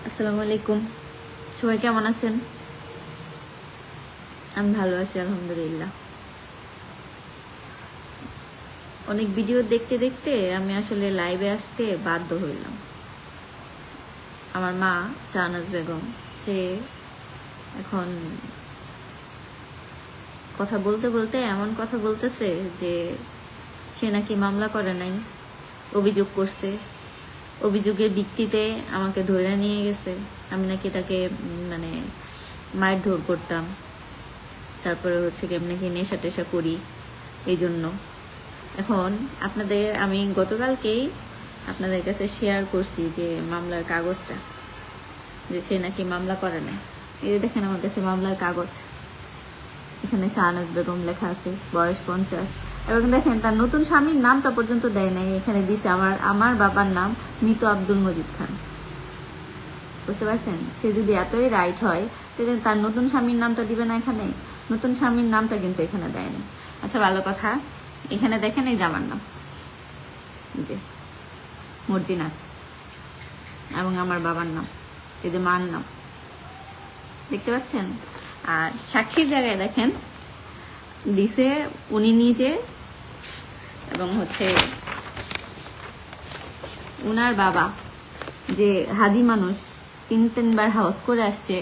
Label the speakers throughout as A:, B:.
A: আসসালামু আলাইকুম। সবাই কেমন আছেন? আমি ভালো আছি আলহামদুলিল্লাহ। অনেক ভিডিও দেখতে দেখতে আমি আসলে লাইভে আসতে বাধ্য হইলাম। আমার মা শাহনাজ বেগম সে এখন কথা বলতে বলতে এমন কথা বলতেছে যে সে নাকি মামলা করে নাই, অভিযোগ করছে। অভিযোগের ভিত্তিতে আমাকে ধরে নিয়ে গেছে। আমি নাকি তাকে মানে মারধর করতাম, তারপরে হচ্ছে কি আমি নাকি নেশা টেশা করি। এই জন্য এখন আমি গতকালকেই আপনাদের কাছে শেয়ার করছি যে মামলার কাগজটা, যে সে নাকি মামলা করে নাই। এই যে দেখেন আমার কাছে মামলার কাগজ, এখানে শাহনাজ বেগম লেখা আছে, বয়স 50। এবং দেখেন তার নতুন স্বামীর নামটা পর্যন্ত দেয় নাই, এখানে দিছে আমার বাবার নাম মৃত আব্দুল মজিদ খান। বুঝতে পারছেন? সে যদি এতই রাইট হয় তাহলে তার নতুন স্বামীর নামটা দিবে না এখানে? নতুন স্বামীর নামটা কিন্তু এখানে দেয়নি। আচ্ছা, ভালো কথা, এখানে দেখেন এই জামার নাম যে মর্জিনাথ, এবং আমার বাবার নাম এই যে মার নাম, দেখতে পাচ্ছেন? আর সাক্ষীর জায়গায় দেখেন দিছে উনি নিজে, এবং হচ্ছে উনার বাবা যে হাজি মানুষ 3-3বার হাউস করে আসছে,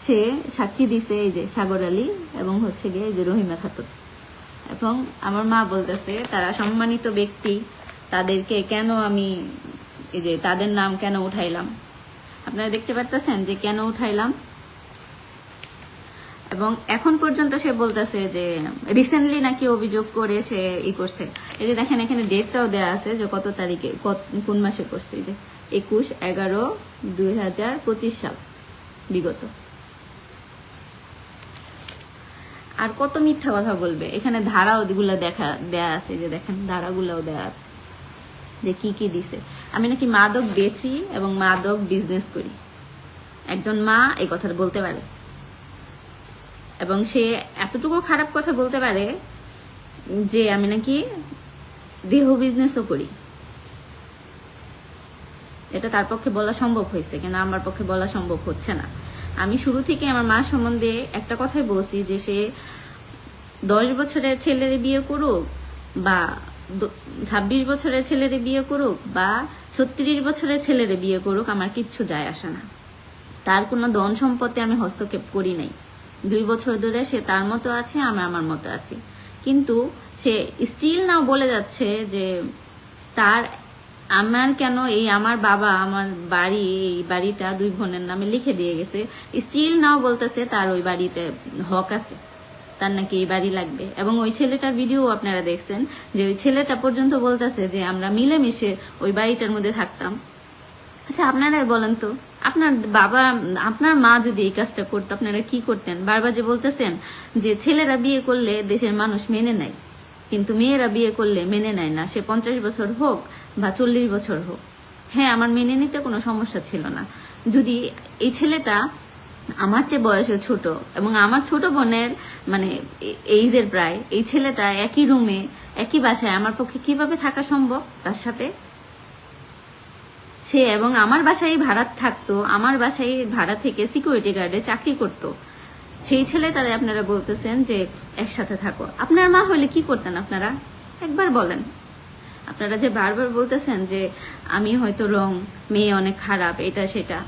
A: সে সাক্ষী দিছে এই যে সাগর আলী এবং হচ্ছে গিয়ে এই যে রহিমা খাতুন। এবং আমার মা বলতেছে তারা সম্মানিত ব্যক্তি, তাদেরকে কেন আমি এই যে তাদের নাম কেন উঠাইলাম। আপনারা দেখতে পারতেছেন যে কেন উঠাইলাম। এবং এখন পর্যন্ত সে বলতেছে যে রিসেন্টলি নাকি অভিযোগ করে সে করছে। এই যে দেখেন এখানে ডেটটাও দেওয়া আছে যে কত তারিখে কোন মাসে করছে, এই যে 21/11/2025 সাল বিগত। আর কত মিথ্যা কথা বলবে। এখানে ধারাও গুলা দেয়া আছে, যে দেখেন ধারাগুলাও দেয়া আছে যে কি কি দিছে। আমি নাকি মাদক বেচি এবং মাদক বিজনেস করি। একজন মা এই কথাটা বলতে পারে, এবং সে এতটুকু খারাপ কথা বলতে পারে যে আমি নাকি দেহ বিজনেসও করি। এটা তার পক্ষে বলা সম্ভব হয়েছে, কিন্তু আমার পক্ষে বলা সম্ভব হচ্ছে না। আমি শুরু থেকে আমার মা সম্বন্ধে একটা কথাই বলছি যে সে 10 বছরের ছেলেরে বিয়ে করুক, বা 26 বছরের ছেলেরে বিয়ে করুক, বা 36 বছরের ছেলেরে বিয়ে করুক, আমার কিচ্ছু যায় আসে না। তার কোনো ধন সম্পত্তি আমি হস্তক্ষেপ করি নাই। 2 বছর ধরে সে তার মতো আছে, আমি আমার মতো আছি। কিন্তু সে স্টিল নাও বলে যাচ্ছে যে তার আমার কেন আমার বাবা আমার এই বাড়িটা 2 বোনের নামে লিখে দিয়ে গেছে। স্টিল নাও বলতেছে তার ওই বাড়িতে হক আছে, তার নাকি এই বাড়ি লাগবে। এবং ওই ছেলেটার ভিডিও আপনারা দেখছেন যে ওই ছেলেটা পর্যন্ত বলতেছে যে আমরা মিলেমিশে ওই বাড়িটার মধ্যে থাকতাম। আচ্ছা, আপনারাই বলেন তো, আপনার মা যদি এই কাজটা করতো আপনারা কি করতেন? বারবার যে বলতেছেন যে ছেলেরা বিয়ে করলে দেশের মানুষ মেনে নেয়, কিন্তু মেয়েরা বিয়ে করলে মেনে নেয় না, সে 50 বছর হোক বা 40 বছর হোক। হ্যাঁ, আমার মেনে নিতে কোনো সমস্যা ছিল না যদি এই ছেলেটা আমার চেয়ে বয়সে ছোট, এবং আমার ছোট বোনের মানে এইজের প্রায়। এই ছেলেটা একই রুমে একই বাসায়, আমার পক্ষে কিভাবে থাকা সম্ভব তার সাথে? সে এবং আমার বাসায় ভাড়া থাকতো, আমার বাসায় ভাড়া থেকে সিকিউরিটি গার্ডে চাকরি করতো। সেই ছেলেটারে আপনারা বলতেছেন যে একসাথে থাকো। আপনার মা হলে কি করতেন আপনারা? একবার বলেন। আপনারা যে বারবার বলতেছেন যে আমি হয়তো মেয়ে অনেক খারাপ, এটা সেটা।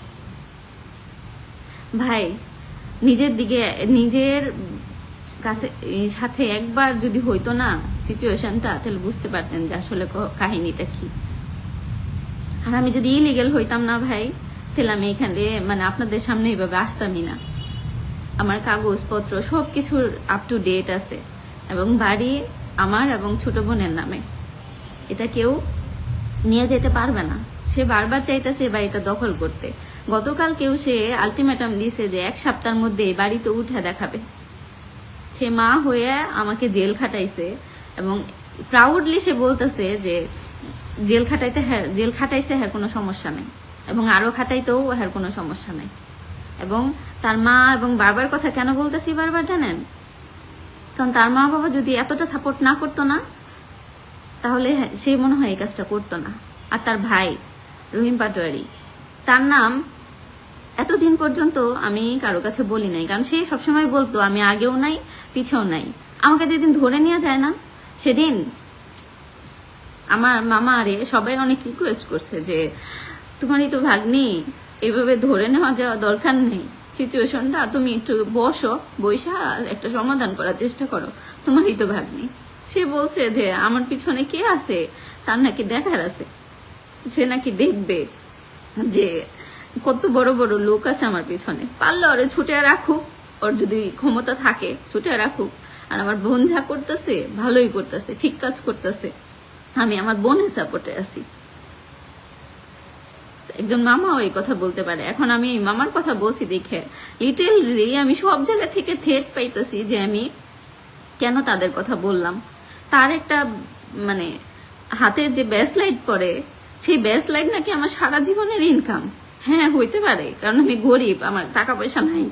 A: ভাই, নিজের কাছে সাথে একবার যদি হইতো না সিচুয়েশনটা, তাহলে বুঝতে পারতেন যে আসলে কাহিনীটা কি। আর আমি যদি ইলিগেল হইতাম না ভাই, তাহলে আমি এখানে আপনাদের সামনে এইভাবে আসতামই না। আমার কাগজপত্র সবকিছুর আপ টু ডেট আছে, এবং বাড়ি আমার এবং ছোট বোনের নামে। এটা কেউ নিয়ে যেতে পারবে না। সে বারবার চাইতেছে বাড়িটা দখল করতে। গতকাল সে আলটিমেটাম দিয়েছে যে 1 সপ্তাহের মধ্যে বাড়িতে উঠে দেখাবে। সে মা হয়ে আমাকে জেল খাটাইছে, এবং প্রাউডলি সে বলতেছে যে জেল খাটাইছে হ্যাঁ কোনো সমস্যা নেই, এবং আরো খাটাইতেও হ্যাঁ কোনো সমস্যা নেই। এবং তার মা এবং বাবার কথা কেন বলতেছি বারবার জানেন? কারণ তার মা বাবা যদি এতটা সাপোর্ট না করতো না, তাহলে সে মনে হয় এই কাজটা করতো না। আর তার ভাই রহিম পাটোয়ারি, তার নাম এতদিন পর্যন্ত আমি কারো কাছে বলি নাই, কারণ সে সবসময় বলতো আমি আগেও নাই পিছেও নাই। আমাকে যেদিন ধরে নিয়ে যায় না, সেদিন আমার মামা আরে সবাই অনেক রিকোয়েস্ট করছে যে তোমারই তো ভাগ্নি, এভাবে ধরে নেওয়া যাওয়া দরকার নেই, সিচুয়েশনটা তুমি একটু বসো, বৈশা একটা সমাধান করার চেষ্টা করো, তোমারই তো ভাগ্নি। সে বলছে যে আমার পিছনে কে আছে তার নাকি দেখার আছে, সে নাকি দেখবে যে কত বড় বড় লোক আছে আমার পিছনে, পারলে ওরে ছুটে রাখুক, ওর যদি ক্ষমতা থাকে ছুটে রাখুক। আর আমার বোন যা করতেছে ভালোই করতেছে, ঠিক কাজ করতেছে, আমি আমার বোনের সাপোর্টে আছি। একজন মামাও এই কথা বলতে পারে। এখন আমি এই মামার কথা বলছি দেখে লিটেরলি আমি সব জায়গা থেকে থ্রেট পাইতেছি যে আমি কেন তাদের কথা বললাম। তার একটা মানে হাতে যে ব্যাসলাইট পরে, সেই ব্যাসলাইট নাকি আমার সারা জীবনের ইনকাম। হ্যাঁ হইতে পারে, কারণ আমি গরিব, আমার টাকা পয়সা নাই,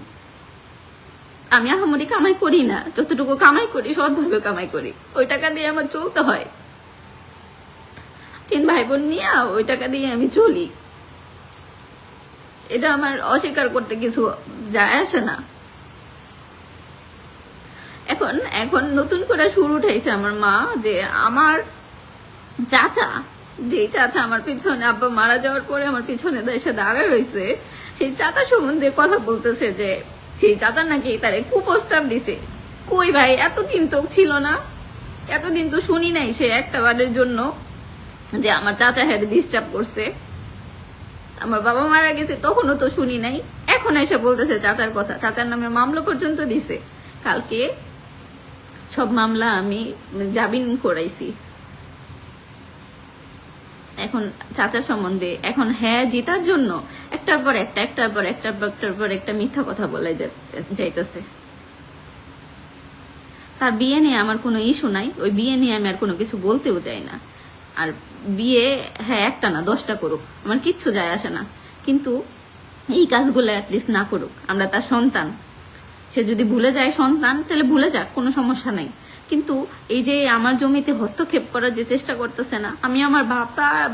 A: আমি আহামরি কামাই করি না, যতটুকু কামাই করি সৎভাবে কামাই করি, ওই টাকা দিয়ে আমার চলতে হয়। 3 ভাই বোন নিয়ে ওই টাকা দিয়ে আমি চলি, এটা আমার অস্বীকার করতে কিছু যায় আসে না। এখন এখন নতুন করে সুর উঠাইছে আমার মা যে আমার চাচা, যে চাচা আমার পিছনে আব্বা মারা যাওয়ার পরে আমার পিছনে এসে দাঁড়ায় রয়েছে, সেই চাচা সম্বন্ধে কথা বলতেছে যে সেই চাচা নাকি তারে কুপ্রস্তাব দিছে। কই ভাই, এতদিন তো ছিল না, এতদিন তো শুনি নাই সে একটা বারের জন্য যে আমার চাচা হ্যাঁ ডিস্টার্ব করছে। আমার বাবা মারা গেছে তখনও তো শুনি নাই, এখন এসে বলতেছে চাচার কথা। চাচার নামে মামলা পর্যন্ত দিছে, কালকে সব মামলা আমি জামিন করাইছি। এখন চাচার সম্বন্ধে এখন হ্যাঁ জিতার জন্য একটার পর একটা মিথ্যা কথা বলে যাইতেছে। তার বিয়ে নিয়ে আমার কোনো ইস্যু নাই, ওই বিয়ে নিয়ে আমি আর কোনো কিছু বলতেও চাই না। আর বিয়ে হ্যাঁ একটা না 10টা করুক, আমার কিচ্ছু যায় আসে না, কিন্তু এই কাজগুলো অ্যাটলিস্ট না করুক। আমরা তার সন্তান, সে যদি ভুলে যায় সন্তান তাহলে ভুলে যাক, কোনো সমস্যা নাই। কিন্তু এই যে আমার জমিতে হস্তক্ষেপ করার যে চেষ্টা করতেছে না, আমি আমার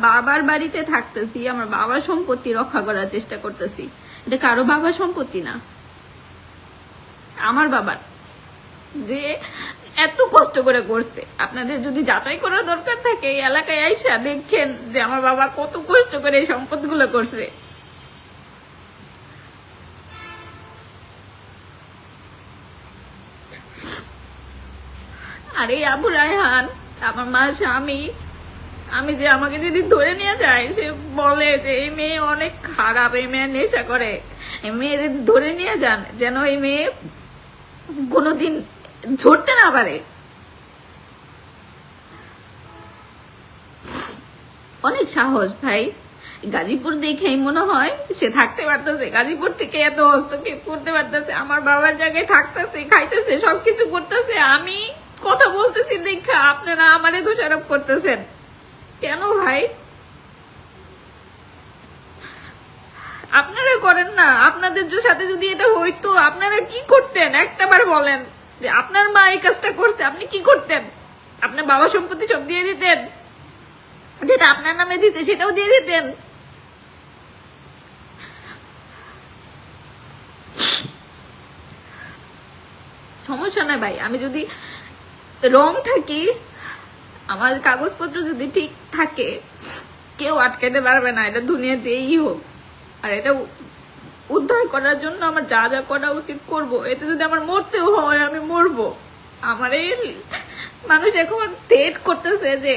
A: বাবার বাড়িতে থাকতেছি, আমার বাবার সম্পত্তি রক্ষা করার চেষ্টা করতেছি, এটা কারো বাবার সম্পত্তি না, আমার বাবার, যে এত কষ্ট করে করছে। আপনাদের যদি যাচাই করার দরকার থাকে এই এলাকায় আইসা দেখেন যে আমার বাবা কত কষ্ট করে এই সম্পদগুলো করছে। আর এই আবু রায়হান আমার মার স্বামী, আমি যে আমাকে যদি ধরে নিয়ে যায়, সে বলে যে এই মেয়ে অনেক খারাপ, এই মেয়ে নেশা করে, এই মেয়ে ধরে নিয়ে যান যেন এই মেয়ে কোনোদিন ঝরতে না পারে। অনেক সাহস ভাই, গাজীপুর দেখেই মনে হয় সে থাকতে পারতেছে, গাজীপুর থেকে এত হস্তক্ষেপ করতে পারতেছে, আমার বাবার জায়গায় থাকতেছে, খাইতেছে, সবকিছু করতেছে। আমি কথা বলতেছি দেখা আপনারা আমারে দোষারোপ করতেছেন কেন ভাই? আপনারা করেন না, আপনাদের সাথে যদি এটা হইতো আপনারা কি করতেন? একটাবার বলেন যে আপনার মা এই কাজটা করছে, আপনি কি করতেন? আপনার বাবা সম্পত্তি সব দিয়ে দিতেন, যেটা আপনার নামে দিচ্ছে সেটাও দিয়ে দিতেন। সমস্যা নাই ভাই, আমি যদি রং থাকি, আমার কাগজপত্র যদি ঠিক থাকে, কেউ আটকাতে পারবে না, এটা দুনিয়ার যেই হোক। আর এটা উদ্ধার করার জন্য আমার যা যা করা উচিত করব, এতে যদি আমার মরতেও হয় আমি মরবো। আমার এই মানুষ এখন থ্রেট করতেছে যে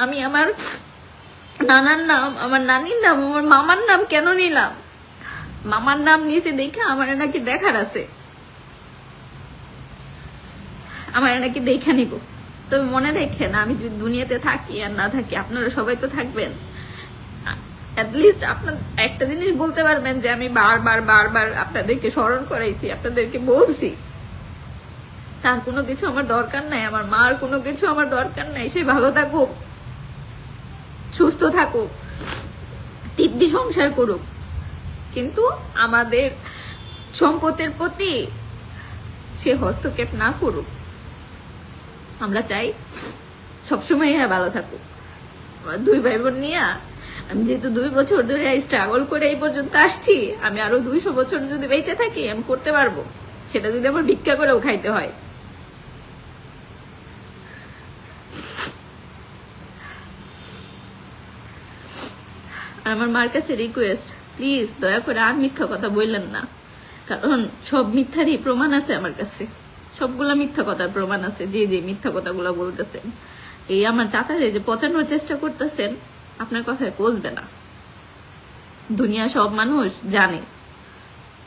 A: আমি আমার নানার নাম, আমার নানির নাম, আমার মামার নাম কেন নিলাম? মামার নাম নিয়েছে দেখে আমার নাকি দেখার আছে, আমার নাকি দেখা নিব। তবে মনে রেখেন, আমি যদি দুনিয়াতে থাকি আর না থাকি, আপনারা সবাই তো থাকবেন, অ্যাটলিস্ট আপনার একটা জিনিস বলতে পারবেন যে আমি বারবার আপনাদেরকে স্মরণ করাইছি, আপনাদেরকে বলছি। তার কোনো কিছু আমার দরকার নাই, আমার মার কোনো কিছু আমার দরকার নাই, সে ভালো থাকুক, সুস্থ থাকুক, দিব্যি সংসার করুক, কিন্তু আমাদের সম্পদের প্রতি সে হস্তক্ষেপ না করুক। আমরা চাই সবসময় এরা ভালো থাকুক। 2 ভাই বোন নিয়ে আমি যেহেতু 2 বছর ধরে স্ট্রাগল করে এই পর্যন্ত আসছি, আমি আরো 200 বছর যদি বেঁচে থাকি আমি করতে পারবো, সেটা যদি আমার ভিক্ষা করেও খাইতে হয়। আর আমার মার কাছে রিকোয়েস্ট, প্লিজ দয়া করে আর মিথ্যা কথা বললেন না, কারণ সব মিথ্যারই প্রমাণ আছে আমার কাছে, সবগুলা মিথ্যা কথার প্রমাণ আছে। যে যে মিথ্যা কথাগুলো বলতেছেন, এই আমার চাচারে যে পচানোর চেষ্টা করতেছেন, আপনার কথায় পচবে না। দুনিয়া সব মানুষ জানে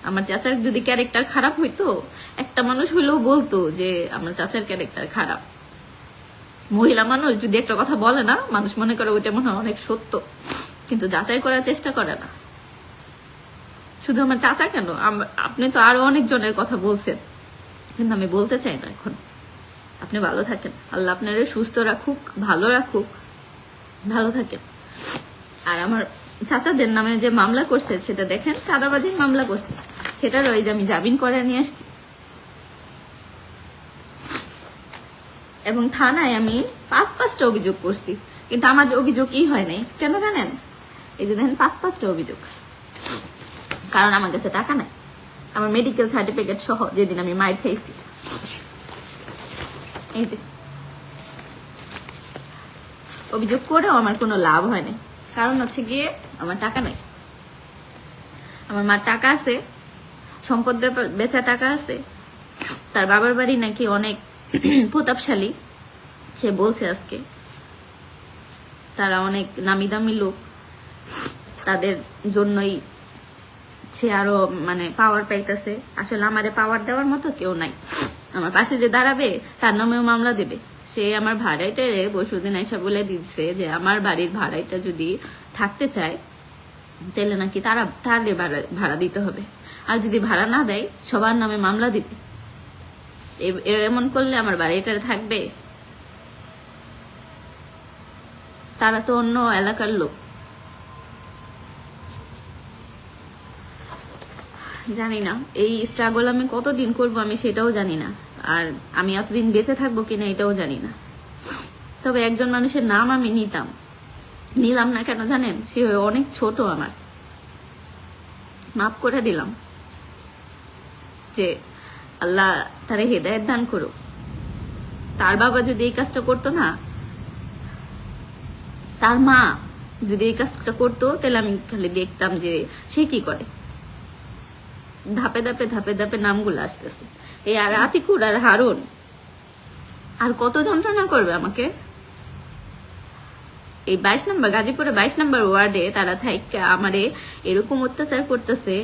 A: আমার চাচার যদি ক্যারেক্টার খারাপ হইতো, একটা মানুষ হইলেও বলতো যে আমার চাচার ক্যারেক্টার খারাপ। মহিলা মানুষ যদি একটা কথা বলে না, মানুষ মনে করে ওইটা মনে হয় অনেক সত্য, কিন্তু যাচাই করার চেষ্টা করে না। শুধু আমার চাচা কেন, আপনি তো আরো অনেক জনের কথা বলছেন, কিন্তু আমি বলতে চাই না এখন। আপনি ভালো থাকেন, আল্লাহ আপনার সুস্থ রাখুক, ভালো রাখুক, ভালো থাকেন। আর আমার চাচাদের নামে যে মামলা করছে সেটা দেখেন, চাঁদাবাজির মামলা করছে, সেটার ওই যে আমি জামিন করে নিয়ে আসছি। এবং থানায় আমি 5-5টা অভিযোগ করছি, কিন্তু আমার অভিযোগ হয় নাই কেন জানেন? এই যে দেখেন 5-5টা অভিযোগ, কারণ আমার কাছে টাকা নাই। আমার মেডিকেল সার্টিফিকেট সহ যেদিন আমি মাইর খাইছি, এই যে অভিযোগ করেও আমার কোনো লাভ হয় নাই, কারণ হচ্ছে গিয়ে আমার টাকা নাই। আমার মার টাকা আছে, সম্পদ বেচা টাকা আছে, তার বাবার বাড়ি নাকি অনেক প্রতাপশালী, সে বলছে আজকে। তারা অনেক নামি দামি লোক, তাদের জন্যই সে আরো মানে পাওয়ার পাইতেছে। আসলে আমারে পাওয়ার দেওয়ার মতো কেউ নাই, আমার পাশে যে দাঁড়াবে তার নামেও মামলা দেবে। সে আমার ভাড়াইটারে বসুদিন আইসা বলে দিচ্ছে যে আমার বাড়ির ভাড়াইটা যদি থাকতে চায় তাহলে নাকি তারে ভাড়া দিতে হবে, আর যদি ভাড়া না দেয় সবার নামে মামলা দিবে। এমন করলে আমার বাড়িটারে থাকবে? তারা তো অন্য এলাকার লোক। জানি না এই স্ট্রাগল আমি কতদিন করব, আমি সেটাও জানি না, আর আমি এতদিন বেঁচে থাকবো কিনা এটাও জানি না। তবে একজন মানুষের নাম আমি নিলাম না কেন জানেন? সে অনেক ছোট, আমার মাফ করে দিলাম, যে আল্লাহ তারে হেদায়েত দান করুক। তার বাবা যদি এই কাজটা করতো না, তার মা যদি এই কাজটা করতো, তাহলে আমি খালি দেখতাম যে সে কি করে। ধাপে ধাপে ধাপে ধাপে নামগুলো আসতেছে, এই আর আতিকুর আর হারুন আর কত যন্ত্রণা করবে আমাকে। এই 22 নম্বর গাজীপুরে 22 নম্বর ওয়ার্ডে তারা থাইকা আমারে এরকম অত্যাচার করতেছে,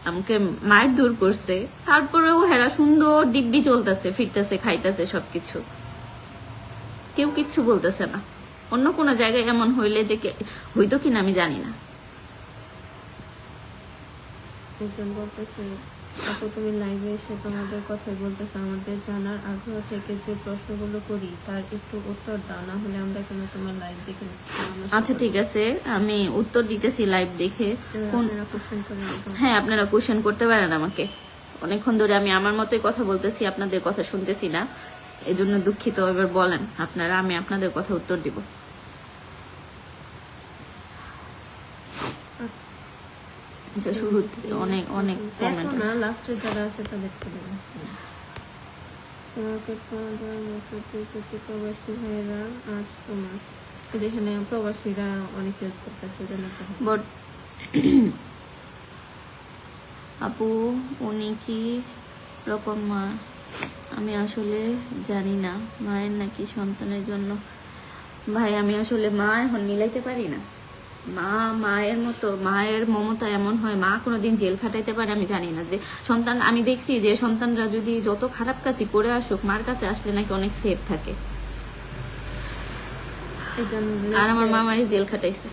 A: আমাকে মায়ের দূর করছে, তারপরেও হেরা সুন্দর দিব্যি চলতেছে, ফিরতেছে, খাইতেছে, সবকিছু, কেউ কিচ্ছু বলতেছে না। অন্য কোনো জায়গায় এমন হইলে যে হইতো কিনা আমি জানি না।
B: একজন বলতেছে, আপু তুমি লাইভে এসে তোমাদের কথাই বলতেছে, আমাদের জানার আগ্রহ থেকে যে প্রশ্নগুলো করি তার একটু উত্তর দাও, না হলে আমরা কেন তোমার লাইভ দেখে।
A: আচ্ছা ঠিক আছে, আমি উত্তর দিতেছি লাইভ দেখে। হ্যাঁ, আপনারা কোশ্চেন করতে পারেন আমাকে। অনেকক্ষণ ধরে আমি আমার মতোই কথা বলতেছি, আপনাদের কথা শুনতেছি না, এই জন্য দুঃখিত। এবার বলেন আপনারা, আমি আপনাদের কথা উত্তর দিব। আচ্ছা, শুরু থেকে অনেক অনেক কমেন্ট
B: না, লাস্টে যারা আছে তাদেরকে দেবেন। তোমাকে প্রবাসী ভাইয়েরা আজ তোমার এখানে প্রবাসীরা অনেক হেল্প করতেছে।
A: বাট আপু উনি কি রকম মা আমি আসলে জানি না, মায়ের নাকি সন্তানের জন্য। ভাই আমি আসলে মা এখন মিলাইতে পারি না। মায়ের মতো, মায়ের মমতা এমন হয়, মা কোনোদিন জেল খাটাইতে পারে আমি জানি না। যে সন্তান, আমি দেখছি যে সন্তানরা যদি যত খারাপ কাজই করে আসুক, মার কাছে আসলে নাকি অনেক সেফ থাকে। আর আমার মামারই জেল খাটাইছে।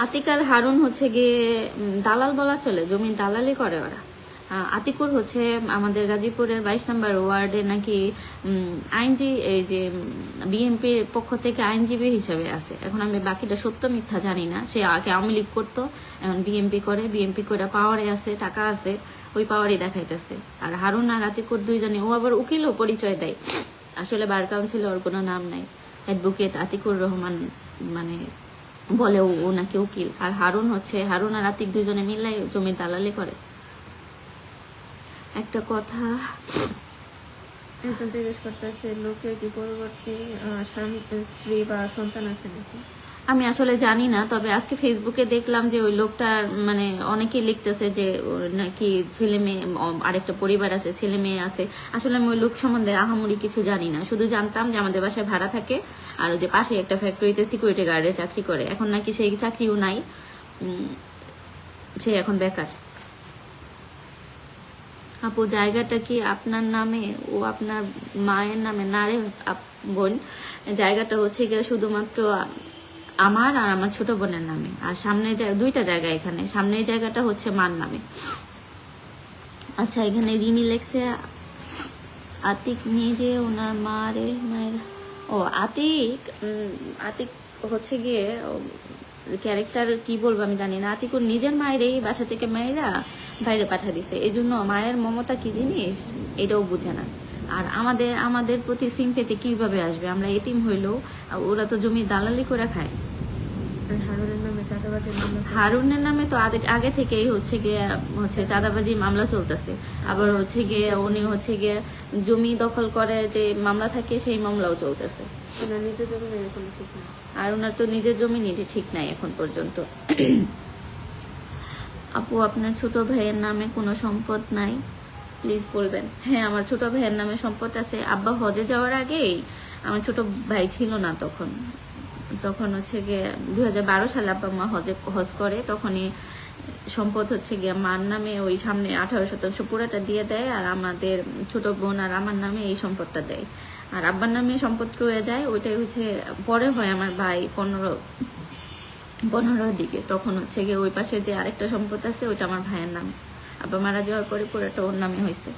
A: আতিকার হারুন হচ্ছে গিয়ে দালাল বলা চলে, জমির দালালি করে ওরা। আতিকুর হচ্ছে আমাদের গাজীপুরের 22 নম্বর ওয়ার্ডে নাকি আইনজীবী, এই যে বিএনপির পক্ষ থেকে আইনজীবী হিসেবে আছে। এখন আমি বাকিটা সত্য মিথ্যা জানি না। সে আগে আওয়ামী লীগ করতো, এখন বিএনপি করে, বিএনপি করে পাওয়ারে আছে, টাকা আছে, ওই পাওয়ারই দেখাইতেছে। আর হারুন আর আতিকুর দুইজনে, ও আবার উকিলও পরিচয় দেয়, আসলে বার কাউন্সিলে ওর কোনো নাম নাই। অ্যাডভোকেট আতিকুর রহমান, মানে বলে ও নাকি উকিল, আর হারুন আর আতিক দুজনে মিলাই জমির দালালি করে। একটা কথা
B: এখন জিজ্ঞেস করতেছে লোকে কি পরবর্তী স্বামী স্ত্রী বা সন্তান আছে নাকি?
A: আমি আসলে জানি না, তবে আজকে ফেসবুকে দেখলাম যে ওই লোকটার মানে অনেকেই লিখতেছে যে ওর নাকি ছেলে মেয়ে, আরেকটা পরিবার আছে, ছেলে মেয়ে আছে। আসলে আমি ওই লোক সম্বন্ধে আহামরি কিছু জানি না, শুধু জানতাম যে আমাদের বাসায় ভাড়া থাকে আর ওই যে পাশে একটা ফ্যাক্টরিতে সিকিউরিটি গার্ডে চাকরি করে। এখন নাকি সেই চাকরিও নাই, সে এখন বেকার। আপু জায়গাটা কি আপনার নামে ও আপনার মায়ের নামে? না রে বোন, জায়গাটা হচ্ছে গিয়ে শুধুমাত্র আমার আর আমার ছোট বোনের নামে, আর সামনে দুইটা জায়গা, এখানে সামনের জায়গাটা হচ্ছে মার নামে। আচ্ছা, এখানে রিমি লেখছে আতিক নিজে ওনার মায়ের। ও আতিক, আতিক হচ্ছে গিয়ে ক্যারেক্টার কি বলবো আমি জানি না। আতিক ওর নিজের মায়েরই বাসা থেকে মায়েরা বাইরে পাঠা দিছে, এই জন্য মায়ের মমতা কি জিনিস এটাও বুঝে না। আর আমাদের প্রতি সিম্পেথি কিভাবে আসবে? আমরা এতিম হইলেও ওরা তো জমি দালালি করে খায়।
B: আর হারুনের নামে চাঁদাবাজি মামলা
A: হারুনের নামে তো আগে থেকেই হচ্ছে চাঁদাবাজি মামলা চলতেছে। আবার হচ্ছে গিয়ে উনি হচ্ছে গিয়ে জমি দখল করে যে মামলা থাকে, সেই মামলাও চলতেছে।
B: ওনার নিজের জমি নেই কোনো ঠিক নেই।
A: আর ওনার তো নিজের জমি নিতে ঠিক নাই এখন পর্যন্ত। আপু আপনার ছোট ভাইয়ের নামে কোনো সম্পদ নাই? প্লিজ বলবেন। হ্যাঁ, আমার ছোট ভাইয়ের নামে সম্পদ আছে। আব্বা হজে যাওয়ার আগেই, আমার ছোট ভাই ছিল না তখন হচ্ছে গিয়ে 2012 সালে আব্বা মা হজ করে, তখনই সম্পদ হচ্ছে গিয়ে মার নামে ওই সামনে 18% পুরাটা দিয়ে দেয়, আর আমাদের ছোট বোন আর আমার নামে এই সম্পদটা দেয়। আর আব্বার নামে সম্পদ রয়ে যায়, ওইটাই হচ্ছে পরে হয় আমার ভাই 15 দিকে, তখন হচ্ছে গিয়ে ওই পাশে যে আরেকটা সম্পদ আছে ওইটা আমার ভাইয়ের নাম। আব্বা মারা যাওয়ার পরে পুরোটা ওর নামে হয়েছে।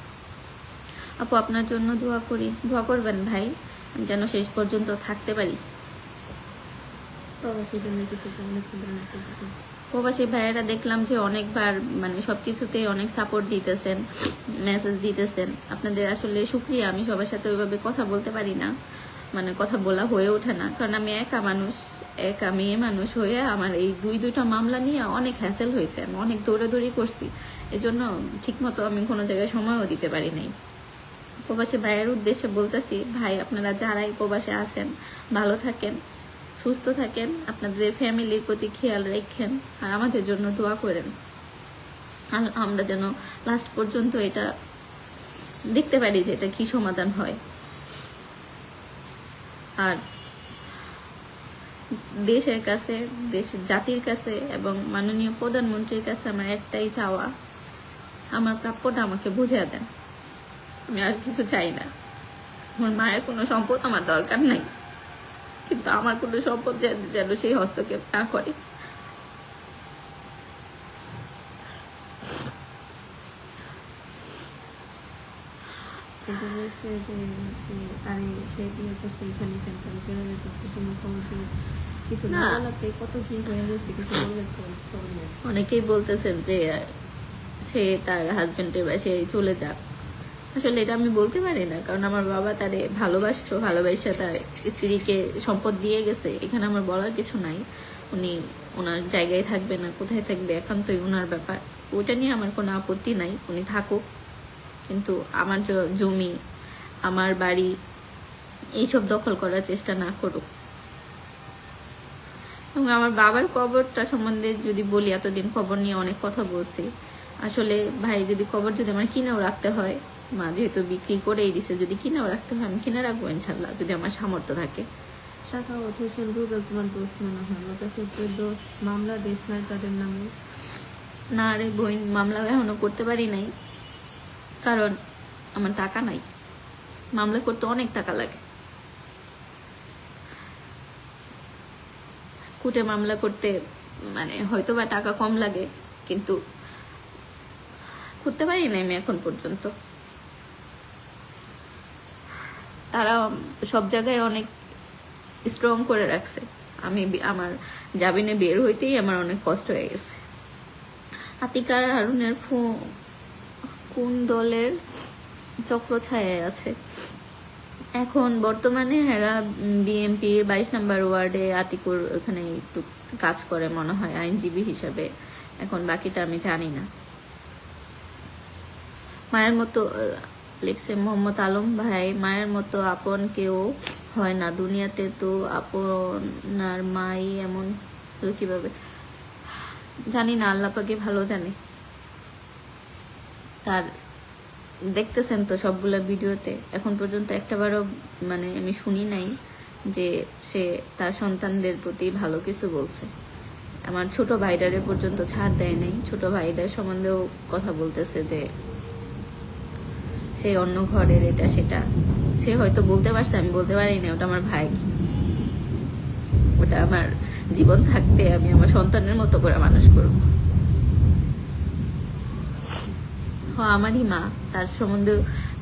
A: আপু আপনার জন্য দোয়া করবেন ভাই, আমি যেন শেষ পর্যন্ত থাকতে পারি। প্রবাসী ভাইয়েরা দেখলাম যে অনেকবার মানে সবকিছুতে অনেক সাপোর্ট দিতেছেন, মেসেজ দিতেছেন, আপনাদের আসলে শুকরিয়া। আমি সবার সাথে ওইভাবে কথা বলতে পারি না, মানে কথা বলা হয়ে ওঠে না, কারণ আমি একা মেয়ে মানুষ হয়ে আমার এই দুইটা মামলা নিয়ে অনেক হ্যাসেল হয়েছে, আমি অনেক দৌড়াদৌড়ি করছি, এজন্য ঠিক মতো আমি কোনো জায়গায় সময়ও দিতে পারি নাই। প্রবাসী ভাইয়ের উদ্দেশ্যে বলতেছি, ভাই আপনারা যারাই প্রবাসে আছেন ভালো থাকেন, সুস্থ থাকেন, আপনাদের ফ্যামিলির প্রতি খেয়াল রাখেন, আর আমাদের জন্য দোয়া করেন। আমরা যেন লাস্ট পর্যন্ত এটা দেখতে পারি যে এটা কি সমাধান হয়। আর দেশের কাছে, দেশের জাতির কাছে এবং মাননীয় প্রধানমন্ত্রীর কাছে আমার একটাই চাওয়া, আমার প্রাপ্যটা আমাকে বুঝিয়ে দেন। আমি আর কিছু চাই না। আমার মায়ের কোনো সম্পদ আমার দরকার নাই, কিন্তু আমার কোনো সম্পদ যেন সেই হস্তক্ষেপ না করে। অনেকেই বলতেছেন যে সে তার হাজবেন্ডের বাসায় চলে যাক। আসলে এটা আমি বলতে পারি না, কারণ আমার বাবা তারে ভালোবাসা তার স্ত্রীকে সম্পদ দিয়ে গেছে, এখানে আমার বলার কিছু নাই। উনি ওনার জায়গায় থাকবে না, কোথায় থাকবে একান্তই ওনার ব্যাপার, ওইটা নিয়ে আমার কোনো আপত্তি নাই, উনি থাকুক। কিন্তু আমার জমি, আমার বাড়ি এইসব দখল করার চেষ্টা না করুক। এবং আমার বাবার কবরটা সম্বন্ধে যদি বলি, এতদিন কবর নিয়ে অনেক কথা বলছি। আসলে ভাই যদি কবর যদি আমার কিনেও রাখতে হয়, মা যেহেতু বিক্রি করেই দিছে, যদি কিনেও রাখতে হয় আমি কিনে রাখবো ইনশাল্লাহ, যদি আমার সামর্থ্য থাকে। না রে বোন, মামলা এখনো করতে পারি নাই, কারণ আমার টাকা নাই। মামলা করতে অনেক টাকা লাগে, কোর্টে মামলা করতে মানে হয়তো বা টাকা কম লাগে, কিন্তু করতে পারি নাই আমি এখন পর্যন্ত। তারা সব জায়গায় অনেক স্ট্রং করে রাখছে, আমি আমার জামিনে বের হইতেই আমার অনেক কষ্ট হয়ে গেছে। আতিকার হারুনের কোন দলের চক্র ছায়ায় আছে? এখন বর্তমানে হেরা বিএমপির 22 নম্বর ওয়ার্ডে আতিকুর ওখানে একটু কাজ করে মনে হয় আইনজীবী হিসাবে। এখন বাকিটা আমি জানি না। মায়ের মতো লিখছে মোহাম্মদ আলম ভাই, মায়ের মতো আপন কেউ হয় না দুনিয়াতে, তো আপনার মাই এমন হলো কিভাবে জানি না, আল্লাহ পাকে ভালো জানে। তার দেখতেছেন তো সবগুলা ভিডিওতে, এখন পর্যন্ত একটাবারও মানে আমি শুনি নাই যে সে তার সন্তানদের প্রতি ভালো কিছু বলছে। আমার ছোট ভাইডারে পর্যন্ত ছাড় দেয় নাই। ছোট ভাইডার সম্বন্ধেও কথা বলতেছে যে সে অন্য ঘরের এটা সেটা। সে হয়তো বলতে পারছে, আমি বলতে পারি না, ওটা আমার ভাই, ওটা আমার জীবন থাকতে আমি আমার সন্তানের মতো করে মানুষ করব। হ্যাঁ আমারই মা, তার সম্বন্ধে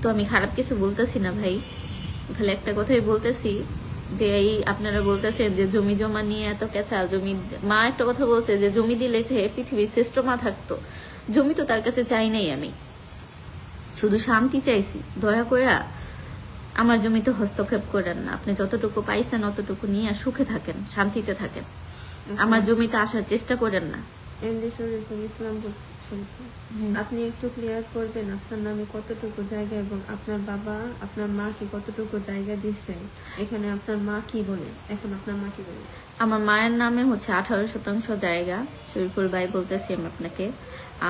A: তো আমি খারাপ কিছু বলতেছি না ভাই, খালি একটা কথাই বলতেছি যে এই আপনারা বলতেছেন যে জমি জমা নিয়ে এত কেঁচাল। জমি, মা একটা কথা বলছে যে জমি দিলে সে পৃথিবীর শ্রেষ্ঠ মা থাকতো। জমি তো তার কাছে চাই নাই, আমি শুধু শান্তি চাইছি। দয়া করে আমার জমিতে হস্তক্ষেপ করেন না। আপনি যতটুকু পাইছেন অতটুকু নিয়ে সুখে থাকেন, শান্তিতে থাকেন। আমার জমিতে আসার চেষ্টা করেন না।
B: এমডি শরীফুল ইসলাম আপনি একটু ক্লিয়ার করবেন আপনার নামে কতটুকু জায়গা এবং আপনার বাবা আপনার মা কি কতটুকু জায়গা দিচ্ছেন? এখানে আপনার মা কি বলে, এখন আপনার মা কি বলে?
A: আমার মায়ের নামে হচ্ছে 18% জায়গা, শরীফুল ভাই বলতেছি আমি আপনাকে।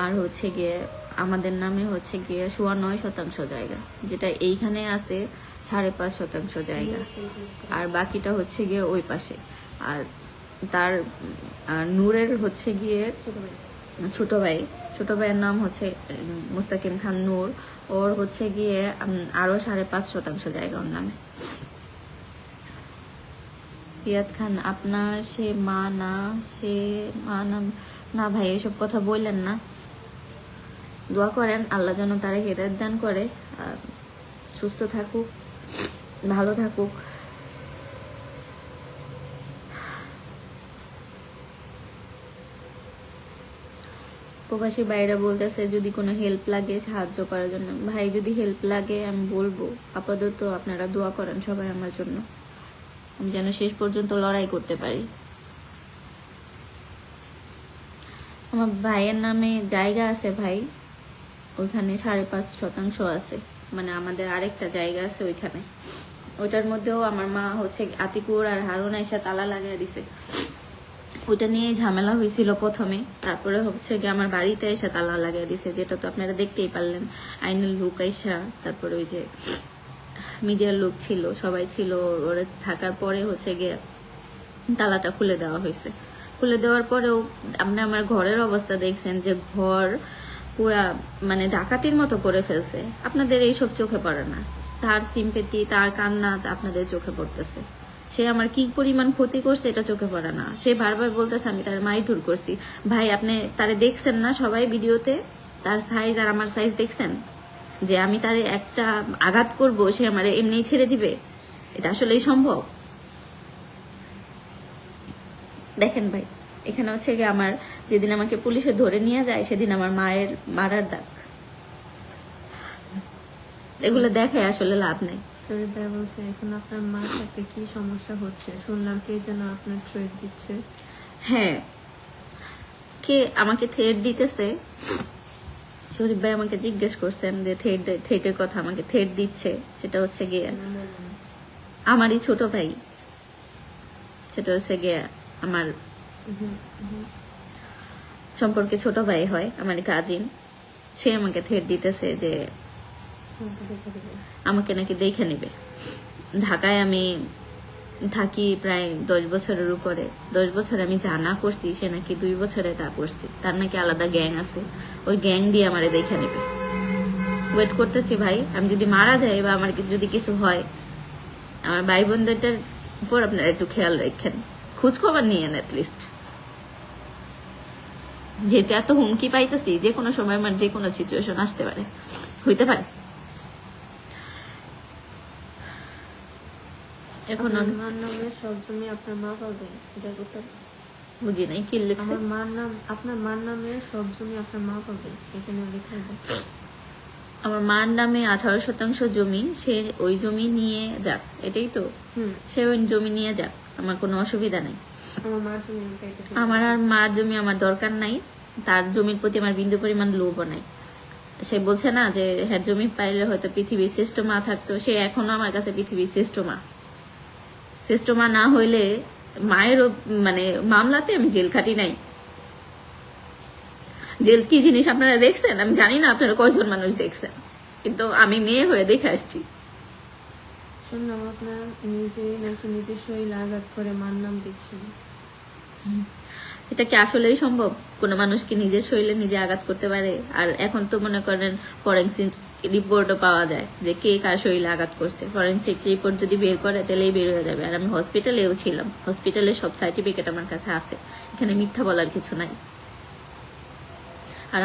A: আর হচ্ছে গিয়ে আমাদের নামে হচ্ছে গিয়ে 9.25% জায়গা, যেটা এইখানে আছে 5.5% জায়গা, আর বাকিটা হচ্ছে গিয়ে ওই পাশে। আর তার নূরের হচ্ছে গিয়ে ছোট ভাইয়ের নাম হচ্ছে মুস্তাকিম খান নূর, ওর হচ্ছে গিয়ে আরো 5.5% জায়গা ওর নামে। রিয়াদ খান আপনার সে মা নাম না ভাই, এসব কথা বললেন না। দোয়া করেন আল্লাহ যেন তারা হেদায়েত দান করে, আর সুস্থ থাকুক, ভালো থাকুক। প্রবাসী বাইরা বলতেছে যদি কোনো হেল্প লাগে সাহায্য করার জন্য। ভাই যদি হেল্প লাগে আমি বলবো, আপাতত আপনারা দোয়া করেন সবাই আমার জন্য, আমি যেন শেষ পর্যন্ত লড়াই করতে পারি। আমার ভাইয়ের নামে জায়গা আছে ভাই, ওইখানে 5.5% আছে, মানে আমাদের আরেকটা জায়গা আছে ওইখানে। ওইটার মধ্যেও আমার মা হচ্ছে আতিকুর আর হারুন আইসা তালা লাগিয়ে দিছে। ওইটা নিয়ে ঝামেলা হয়েছিল প্রথমে, তারপরে হচ্ছে গিয়ে আমার বাড়িতে এসে তালা লাগিয়ে দিছে, যেটা তো আপনারা দেখতেই পারলেন। আইনের লোক আইসা, তারপরে ওই যে মিডিয়ার লোক ছিল, সবাই ছিল, ওরা থাকার পরে হচ্ছে গিয়ে তালাটা খুলে দেওয়া হয়েছে। খুলে দেওয়ার পরেও আপনি আমার ঘরের অবস্থা দেখছেন যে ঘর পুরা মানে ডাকাতির মতো করে ফেলছে। আপনাদের এইসব চোখে পড়ে না, তার সিম্পেথি, তার কান্না আপনাদের চোখে পড়তেছে। সে আমার কি পরিমাণ ক্ষতি করছে এটা চোখে পড়ে না। সে বারবার বলতেছে আমি তার মারধর করছি। ভাই আপনি তারে দেখছেন না সবাই ভিডিওতে, তার সাইজ আর আমার সাইজ দেখছেন? যে আমি তারে একটা আঘাত করব সে আমার এমনি ছেড়ে দিবে? এটা আসলেই সম্ভব? দেখেন ভাই, এখানে হচ্ছে গিয়ে আমার যেদিন আমাকে পুলিশে ধরে নিয়ে যায় সেদিন আমার মায়ের মারার দাগ। এগুলো দেখে আসলে লাভ নাই।
B: শরীফ ভাই বলছে এখন আপনার মার সাথে কি সমস্যা হচ্ছে, শুনলাম কে যেন আপনার থ্রেট দিচ্ছে।
A: হ্যাঁ, কে আমাকে থ্রেট দিতেছে? শরীফ ভাই আমাকে জিজ্ঞেস করছেন যে থ্রেটের কথা, আমাকে থ্রেট দিচ্ছে সেটা হচ্ছে গিয়ে আমারই ছোট ভাই, সেটা হচ্ছে গিয়ে আমার সম্পর্কে ছোট ভাই হয়, আমার কাজিন। সে আমাকে থ্রেট দিতেছে যে আমাকে নাকি দেখে নেবে। ঢাকায় আমি থাকি প্রায় 10 বছরের উপরে। 10 বছর আমি যা না করছি সে নাকি 2 বছরে তা করছি। তার নাকি আলাদা গ্যাং আছে, ওই গ্যাং দিয়ে আমারে দেখে নেবে। ওয়েট করতেছি ভাই, আমি যদি মারা যাই বা আমার যদি কিছু হয়, আমার ভাই বোনদেরটার উপর আপনারা একটু খেয়াল রাখেন, খোঁজ খবর নিয়েন অ্যাটলিস্ট। যেহেতু এত হুমকি পাইতেছি, যে কোনো সময় আমার যে কোনো সিচুয়েশন আসতে পারে, হইতে পারে। এখন
B: মার নামে সব জমি আপনার মা পাবে, এটা কথা
A: বুঝি নাই কি লিখছে।
B: আমার মার নাম, আপনার মার নামে সব জমি আপনার মা পাবে, এখানে লেখা আছে।
A: আমার মার নামে 18% জমি, সে ওই জমি নিয়ে যাক, এটাই তো। সে ওই জমি নিয়ে যাক, আমার কোনো অসুবিধা নেই।
B: আমার মার জমি আমি চাইতেছি না।
A: আমার আর মার জমি আমার দরকার নাই, তার জমির প্রতি আমার বিন্দু পরিমাণ লোভও নাই। সে বলছে না যে হ্যাঁ জমি পাইলে হয়তো পৃথিবীর শ্রেষ্ঠ মা থাকতো, সে এখনো আমার কাছে পৃথিবীর শ্রেষ্ঠ মা। শ্রেষ্ঠ মা না হইলে মায়েরও মানে মামলাতে আমি জেল খাটি নাই। জেল কি জিনিস আপনারা দেখছেন আমি জানি না, আপনারা কয়জন মানুষ দেখছেন, কিন্তু আমি মেয়ে হয়ে দেখে আসছি।
B: শুনলাম আপনার নিজে নাকি নিজের শরীর আঘাত করে মার নাম দিচ্ছেন।
A: এটা কি আসলেই সম্ভব? কোনো মানুষ কি নিজের শরীরে নিজে আঘাত করতে পারে? আর এখন তো মনে করেন ফরেন্সিক রিপোর্টও পাওয়া যায় যে কে কার শরীরে আঘাত করছে। ফরেন্সিক রিপোর্ট যদি বের করে তাহলেই বের হয়ে যাবে। আর আমি হসপিটালেও ছিলাম, হসপিটালের সব সার্টিফিকেট আমার কাছে আছে, এখানে মিথ্যা বলার কিছু নাই। আর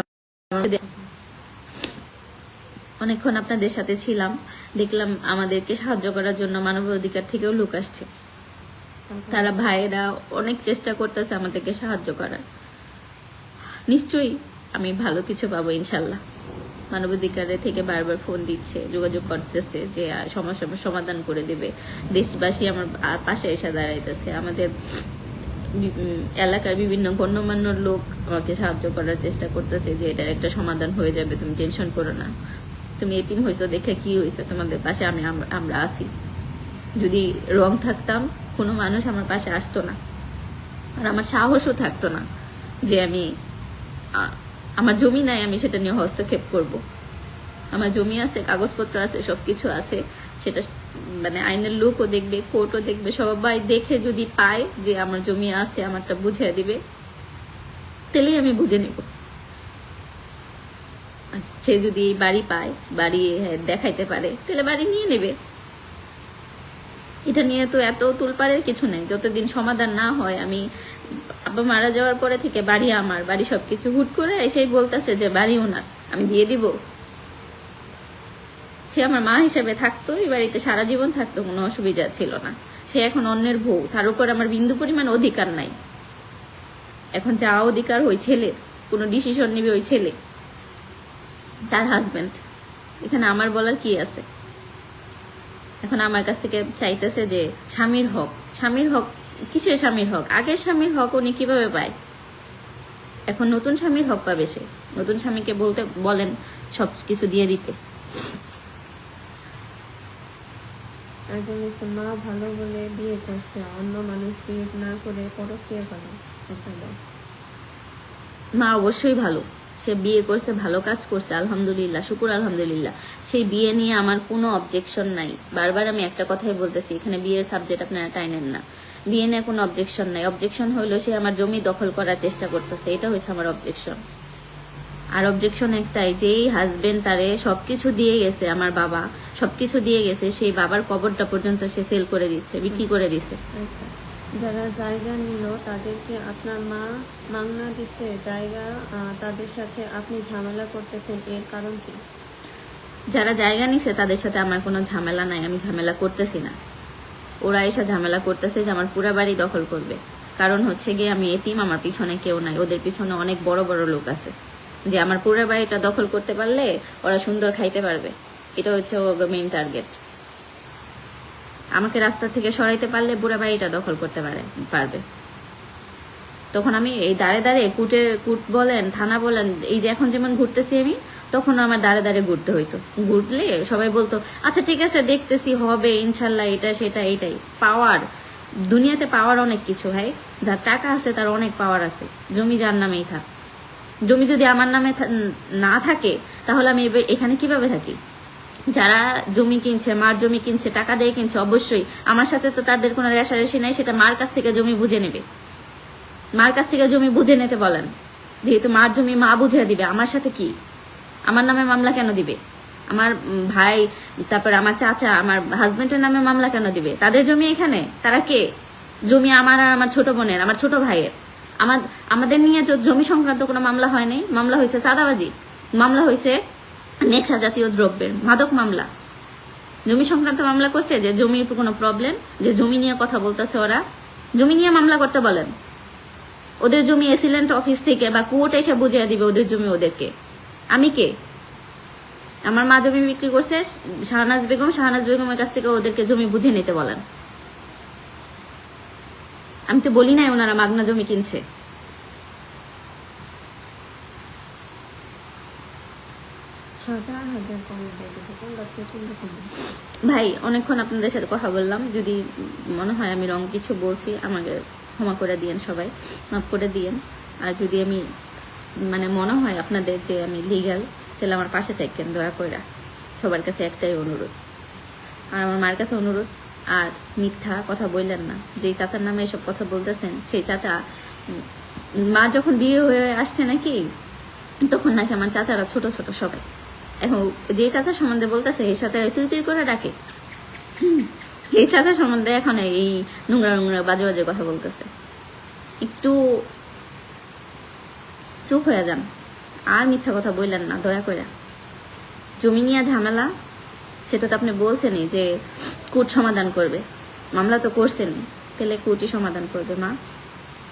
A: অনেকক্ষণ আপনাদের সাথে ছিলাম, দেখলাম আমাদেরকে সাহায্য করার জন্য মানবাধিকার থেকেও লোক আসছে। তারা ভাইয়েরা অনেক চেষ্টা করতেছে আমাদেরকে সাহায্য করার। নিশ্চয়ই আমি ভালো কিছু পাবো ইনশাল্লাহ। মানবাধিকারের থেকে বারবার ফোন দিচ্ছে, যোগাযোগ করতেছে যে সমস্যার সমাধান করে দেবে। দেশবাসী আমার পাশে এসে দাঁড়াইতেছে। আমাদের এলাকার বিভিন্ন গণ্যমান্য লোক আমাকে সাহায্য করার চেষ্টা করতেছে যে এটার একটা সমাধান হয়ে যাবে, তুমি টেনশন করো না, তুমি এতিম হয়েছো দেখে কি হয়েছে, তোমাদের পাশে আমরা আছি। যদি রং থাকতাম কোনো মানুষ আমার পাশে আসতো না, আর আমার সাহসও থাকতো না যে আমি আমার জমি নাই আমি সেটা নিয়ে হস্তক্ষেপ করব। আমার জমি আছে, কাগজপত্র আছে, সবকিছু আছে, সেটা মানে আইনের লোকও দেখবে, কোর্টও দেখবে, সবাই দেখে যদি পায় যে আমার জমি আছে আমারটা বুঝিয়ে দিবে, তাহলেই আমি বুঝে নিব। সে যদি বাড়ি পায়, বাড়ি দেখাইতে পারে, তাহলে বাড়ি নিয়ে নেবে। এটা নিয়ে তো এত তুলপাড়ের কিছু নেই। যতদিন সমাধান না হয়, আমি আব্বা মারা যাওয়ার পরে থেকে বাড়ি আমার, বাড়ি সবকিছু হুট করে এসেই বলতেছে যে বাড়ি ওনার, আমি দিয়ে দিব। সে আমার মা হিসেবে থাকতো, এই বাড়িতে সারা জীবন থাকতো, কোনো অসুবিধা ছিল না। সে এখন অন্যের বউ, তার উপর আমার বিন্দু পরিমাণ অধিকার নাই। এখন যা অধিকার ওই ছেলের, কোনো ডিসিশন নিবে ওই ছেলে, তার হাজবেন্ড। এখানে আমার বলার কি আছে? এখন আমার কাছ থেকে চাইতেছে যে স্বামীর হক। স্বামীর হক কিসের স্বামীর হক? আগের স্বামীর হক উনি কিভাবে পায়? এখন নতুন স্বামীর হক পাবে সে। নতুন স্বামীকে বলেন সব কিছু দিয়ে দিতে।
B: একজন হচ্ছে মা ভালো বলে বিয়ে করছে, অন্য মানুষ বিয়ে না করে পরকীয়া করে।
A: মা অবশ্যই ভালো, সে বিয়ে করছে, ভালো কাজ করছে, আলহামদুলিল্লাহ, শুকুর আলহামদুলিল্লাহ। সেই বিয়ে নিয়ে আমার কোনো অবজেকশন নাই। বারবার আমি একটা কথাই বলতেছি, এখানে বিয়ের সাবজেক্ট আপনারা টাইনেন না। বিয়ে নিয়ে কোনো অবজেকশন নাই। অবজেকশন হইলো সে আমার জমি দখল করার চেষ্টা করতেছে, এটা হচ্ছে আমার অবজেকশন। আর অবজেকশন একটাই, যেই হাজবেন্ড তারে সবকিছু দিয়ে গেছে, আমার বাবা সবকিছু দিয়ে গেছে, সেই বাবার কবরটা পর্যন্ত সে সেল করে দিচ্ছে, বিক্রি করে দিচ্ছে।
B: যারা জায়গা নিল তাদেরকে আপনার মা মাংনা দিছে জায়গা, তাদের সাথে আপনি ঝামেলা করতেছেন, এর কারণ কি?
A: যারা জায়গা নিছে তাদের সাথে আমার কোনো ঝামেলা নাই, আমি ঝামেলা করতেছি না। ওরা এসে ঝামেলা করতেছে যে আমার পুরা বাড়ি দখল করবে। কারণ হচ্ছে গিয়ে আমি এতিম, আমার পিছনে কেউ নাই, ওদের পিছনে অনেক বড় বড় লোক আছে, যে আমার পুরা বাড়িটা দখল করতে পারলে ওরা সুন্দর খাইতে পারবে। এটা হচ্ছে ও মেইন টার্গেট। আমাকে রাস্তা থেকে সরাইতে পারলে পুরা বাড়িটা দখল করতে পারবে। তখন আমি এই দাঁড়ে দাঁড়ে কুট বলেন, থানা বলেন, এই যে এখন যেমন ঘুরতেছি আমি, তখন আমার দাঁড়ে দাঁড়ে ঘুরতে হইতো। ঘুরলে সবাই বলতো আচ্ছা ঠিক আছে দেখতেছি, হবে ইনশাল্লাহ, এটা সেটা এইটাই। পাওয়ার দুনিয়াতে পাওয়ার অনেক কিছু হয়, যার টাকা আছে তার অনেক পাওয়ার আছে। জমি যার নামেই থাক, জমি যদি আমার নামে না থাকে তাহলে আমি এখানে কিভাবে থাকি? যারা জমি কিনছে, মার জমি কিনছে, টাকা দিয়ে কিনছে, অবশ্যই আমার সাথে তো তাদের কোনো রেশারেশি নাই। সেটা মার কাছ থেকে জমি বুঝে নেবে, মার কাছ থেকে জমি বুঝে নিতে বলেন। যেহেতু মার জমি মা বুঝে দিবে, আমার সাথে কি? আমার নামে মামলা কেন দিবে? আমার ভাই, তারপর আমার চাচা, আমার হাজবেন্ডের নামে মামলা কেন দিবে? তাদের জমি এখানে, তারা কে? জমি আমার আর আমার ছোট বোনের, আমার ছোট ভাইয়ের। আমাদের নিয়ে জমি সংক্রান্ত কোনো মামলা হয় নাই। মামলা হয়েছে চাঁদাবাজি, মামলা হয়েছে নেশা জাতীয় দ্রব্যের, মাদক মামলা। জমি সংক্রান্ত মামলা করছে যে জমির কোনো প্রবলেম, যে জমি নিয়ে কথা বলতেছে ওরা, জমি নিয়ে মামলা করতে বলেন। ওদের জমি এসিলেন্ট অফিস থেকে বা কোর্ট এসে বুঝিয়ে দিবে ওদের জমি ওদেরকে। আমি কে? আমার মা জমি বিক্রি করছে, শাহনাজ বেগমের কাছ থেকে ওদেরকে জমি বুঝে নিতে বলেন। আমি তো বলি নাই ওনারা মাগনা জমি কিনছে।
B: হাজার হাজার কমেন্ট দেখেছে, কোনটা থেকে কোনটা কমেন্ট।
A: ভাই অনেকক্ষণ আপনাদের সাথে কথা বললাম, যদি মনে হয় আমি রং কিছু বলছি আমাকে ক্ষমা করে দিয়েন, সবাই মাফ করে দিয়েন। আর যদি আমি মানে মনে হয় আপনাদের যে আমি লিগ্যাল, তাহলে আমার পাশে থাকেন দয়া করে। সবার কাছে একটাই অনুরোধ, আর আমার মার কাছে অনুরোধ, আর মিথ্যা কথা বললেন না। যেই চাচার নামে এসব কথা বলতেছেন, সেই চাচা মা যখন বিয়ে হয়ে আসছে নাকি, তখন নাকি আমার চাচারা ছোট ছোট সবাই। এখন যে চাচা সম্বন্ধে বলতেছে এর সাথে তুই তুই করে ডাকে, এই চাচা সম্বন্ধে এখন এই নোংরা নোংরা বাজে বাজে কথা বলতেছে। একটু চুপ হয়ে যান, আর মিথ্যা কথা বললেন না দয়া করে। জমি নিয়ে ঝামেলা, সেটা তো আপনি বলছেনই যে কোর্ট সমাধান করবে, মামলা তো করছেনই, তাহলে কোর্টই সমাধান করবে। মা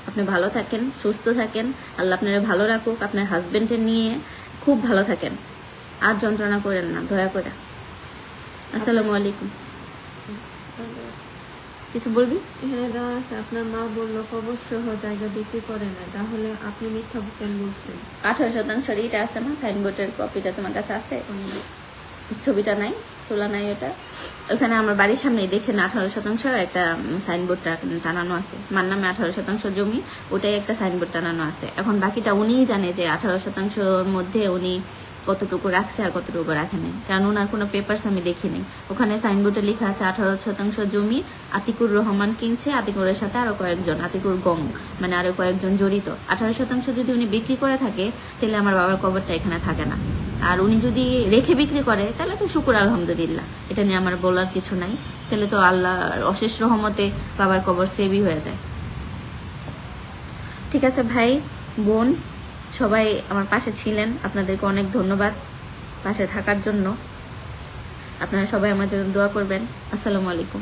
A: আপনি ভালো থাকেন, সুস্থ থাকেন, আল্লাহ আপনারা ভালো রাখুক, আপনার হাজবেন্ডের নিয়ে খুব ভালো থাকেন, আর যন্ত্রণা করেন না দয়া করে। আসসালামু আলাইকুম। কিছু বলবি?
B: এখানে দেওয়া আছে, আপনার মা বললো কবর সহ জায়গা বিক্রি করে না, তাহলে আপনি মিথ্যা কেন বলছেন?
A: 18% এটা আছে না, সাইনবোর্ডের কপিটা তোমার কাছে আছে? ছবিটা নাই, তোলা নাই ওটা। ওখানে আমার বাড়ির সামনে দেখে না 18% একটা সাইনবোর্ড টানানো আছে, মার নামে 18% জমি, ওটাই একটা সাইনবোর্ড টানানো আছে। এখন বাকিটা উনিই জানে যে 18%-র মধ্যে উনি কতটুকু রাখছে আর কতটুকু রাখেনি, কারণ ওনার কোনো পেপারস আমি দেখিনি। ওখানে সাইনবোর্ডে লেখা আছে 18% জমি আতিকুর রহমান কিনছে, আতিকুরের সাথে আরো কয়েকজন, আতিকুর গং মানে আরো কয়েকজন জড়িত। 18% যদি উনি বিক্রি করে থাকে, তাহলে আমার বাবার কবরটা এখানে থাকে না। আর উনি যদি রেখে বিক্রি করে, তাহলে তো শুকুর আলহামদুলিল্লাহ, এটা নিয়ে আমার বলার কিছু নাই। তাহলে তো আল্লাহর অশেষ রহমতে বাবার কবর সেভই হয়ে যায়। ঠিক আছে ভাই বোন, সবাই আমার পাশে ছিলেন, আপনাদেরকে অনেক ধন্যবাদ পাশে থাকার জন্য। আপনারা সবাই আমার জন্য দোয়া করবেন। আসসালামু আলাইকুম।